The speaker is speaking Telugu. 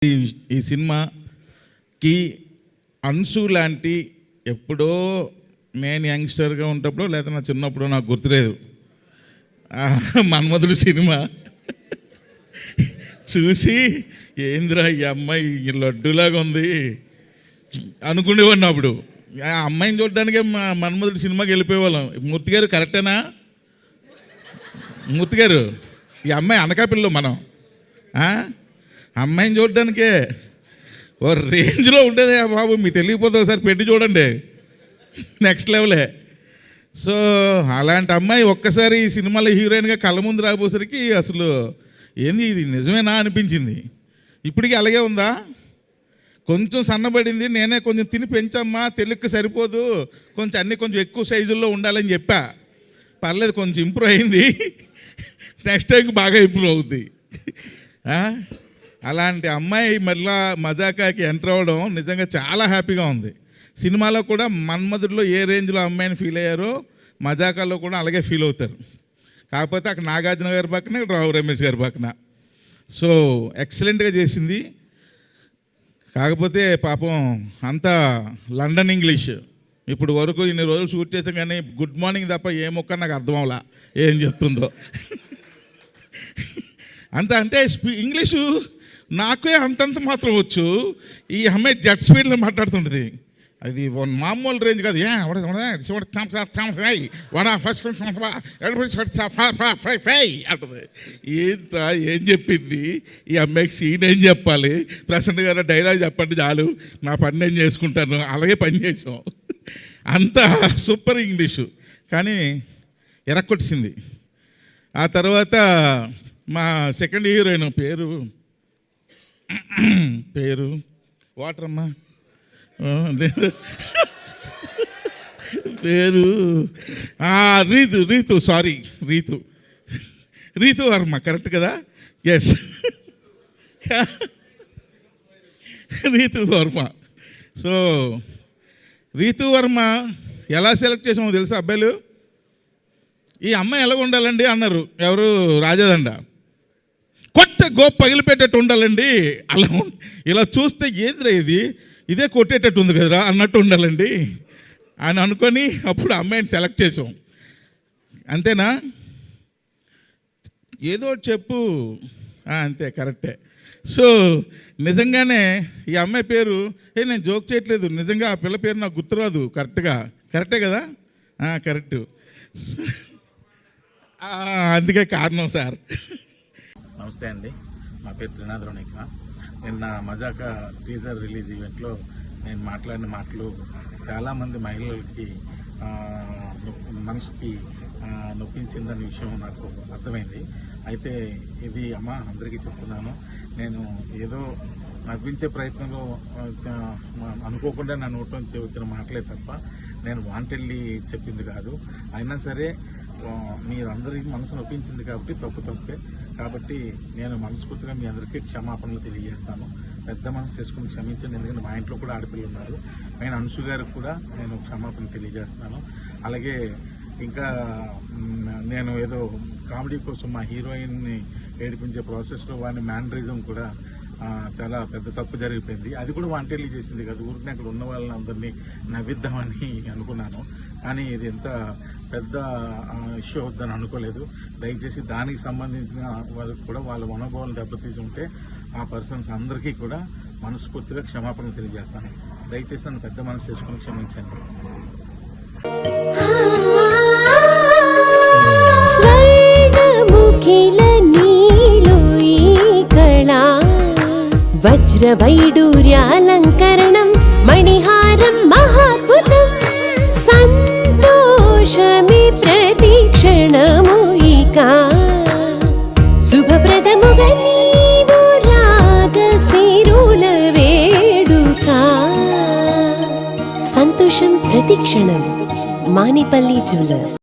ఈ సినిమాకి అన్సు లాంటి ఎప్పుడో నేను యంగ్స్టర్గా ఉన్నప్పుడు లేదా నా చిన్నప్పుడు నాకు గుర్తులేదు మన్మధుడు సినిమా చూసి ఏంద్రా ఈ అమ్మాయి లడ్డులాగా ఉంది అనుకునేవాడిని. అప్పుడు ఆ అమ్మాయిని చూడడానికే మన్మధుడు సినిమాకి వెళ్ళిపోయేవాళ్ళం. మూర్తి గారు కరెక్టేనా? మూర్తి గారు, ఈ అమ్మాయి అనకాపల్లిలో మనం అమ్మాయిని చూడడానికే ఓ రేంజ్లో ఉండేది బాబు. మీకు తెలియకపోతే ఒకసారి పెట్టి చూడండి, నెక్స్ట్ లెవెలే. సో అలాంటి అమ్మాయి ఒక్కసారి ఈ సినిమాలో హీరోయిన్గా కళ్ళ ముందు రాబోసరికి అసలు ఏంది ఇది నిజమేనా అనిపించింది. ఇప్పటికీ అలాగే ఉందా? కొంచెం సన్నబడింది, నేనే కొంచెం తిని పెంచమ్మా, తెలుగుకి సరిపోదు, కొంచెం అన్నీ కొంచెం ఎక్కువ సైజుల్లో ఉండాలని చెప్పా. పర్లేదు, కొంచెం ఇంప్రూవ్ అయింది, నెక్స్ట్ టైంకి బాగా ఇంప్రూవ్ అవుద్ది. అలాంటి అమ్మాయి మళ్ళా మజాకాకి ఎంటర్ అవ్వడం నిజంగా చాలా హ్యాపీగా ఉంది. సినిమాలో కూడా మన్మధుడిలో ఏ రేంజ్లో అమ్మాయిని ఫీల్ అయ్యారో మజాకాలో కూడా అలాగే ఫీల్ అవుతారు. కాకపోతే అక్కడ నాగార్జున గారి పక్కన, ఇక్కడ రావు రమేష్ గారి పక్కన. సో ఎక్సలెంట్గా చేసింది. కాకపోతే పాపం అంతా లండన్ ఇంగ్లీష్. ఇప్పుడు వరకు ఇన్ని రోజులు షూట్ చేసాం కానీ గుడ్ మార్నింగ్ తప్ప ఏ మొక్క నాకు అర్థం అవలా ఏం చెప్తుందో. అంత అంటే ఇంగ్లీషు నాకే అంతంత మాత్రం వచ్చు. ఈ అమ్మాయి జెట్ స్పీడ్లో మాట్లాడుతుంటుంది. అది మామూలు రేంజ్ కాదు. అంటుంది. ఏంట్రా ఏం చెప్పింది ఈ అమ్మాయికి? సీన్ ఏం చెప్పాలి? ప్రసన్న గారు డైలాగ్ చెప్పండి చాలు, నా పని నేను చేసుకుంటాను. అలాగే పని చేసాం. అంత సూపర్ ఇంగ్లీషు, కానీ ఎరక్కొట్టింది. ఆ తర్వాత మా సెకండ్ హీరోయిన్ పేరు వాటరమ్మా, పేరు రీతు సారీ రీతు వర్మ, కరెక్ట్ కదా? ఎస్, రీతు వర్మ. సో రీతు వర్మ ఎలా సెలెక్ట్ చేసామో తెలుసా అబ్బాయిలు? ఈ అమ్మాయి ఎలా ఉండాలండి అన్నారు ఎవరు, రాజాదండ. కొత్త గోప్ పగిలిపెట్టేట్టు ఉండాలండి. అలా ఇలా చూస్తే ఏదిరా ఇదే కొట్టేటట్టు ఉంది కదరా అన్నట్టు ఉండాలండి అని అనుకొని అప్పుడు అమ్మాయిని సెలెక్ట్ చేసాం. అంతేనా? ఏదో చెప్పు. అంతే, కరెక్టే. సో నిజంగానే ఈ అమ్మాయి పేరు నేను జోక్ చేయట్లేదు, నిజంగా ఆ పిల్ల పేరు నాకు గుర్తురాదు కరెక్టే కదా? కరెక్టు. అందుకే కారణం సార్. నమస్తే అండి, నా పేరు త్రినాథ్ రోనిక. నిన్న మజాకా టీజర్ రిలీజ్ ఈవెంట్లో నేను మాట్లాడిన మాటలు చాలామంది మహిళలకి మనసుకి నొప్పించిందనే విషయం నాకు అర్థమైంది. అయితే ఇది అందరికీ చెప్తున్నాను, నేను ఏదో నవ్వించే ప్రయత్నంలో అనుకోకుండా నా నోటి నుంచి వచ్చిన మాటలే తప్ప నేను వాంటెళ్ళి చెప్పింది కాదు. అయినా సరే మీరందరికీ మనసు నొప్పించింది కాబట్టి తప్పే. కాబట్టి నేను మనస్ఫూర్తిగా మీ అందరికీ క్షమాపణలు తెలియజేస్తాను. పెద్ద మనసు చేసుకుని క్షమించండి, ఎందుకంటే మా ఇంట్లో కూడా ఆడపిల్లలు ఉన్నారు. నేను అన్సు గారికి కూడా నేను క్షమాపణ తెలియజేస్తాను. అలాగే ఇంకా నేను ఏదో కామెడీ కోసం మా హీరోయిన్ని ఏడిపించే ప్రాసెస్లో వాడిని మ్యానరిజం కూడా చాలా పెద్ద తప్పు జరిగిపోయింది. అది కూడా వాంటెళ్ళి చేసింది కాదు, ఊరికి అక్కడ ఉన్న వాళ్ళని అందరినీ నవ్విద్దామని అనుకున్నాను. కానీ ఇది ఎంత పెద్ద ఇష్యూ అవుద్దని అనుకోలేదు. దయచేసి దానికి సంబంధించిన వాళ్ళకి కూడా వాళ్ళ మనోభావాలు దెబ్బతీసి ఉంటే ఆ పర్సన్స్ అందరికీ కూడా మనస్ఫూర్తిగా క్షమాపణ తెలియజేస్తాను. దయచేసి నన్ను పెద్ద మనసు చేసుకుని క్షమించండి. వజ్రవైడూర్యాలంకరణం మణిహారం మహాద్భుతం, సంతోషమే ప్రతిక్షణము ఇక శుభప్రదముగా నీవు రాగశిరుల వేడుక. సంతోషం ప్రతిక్షణం. మానిపల్లి జ్యువెలర్స్.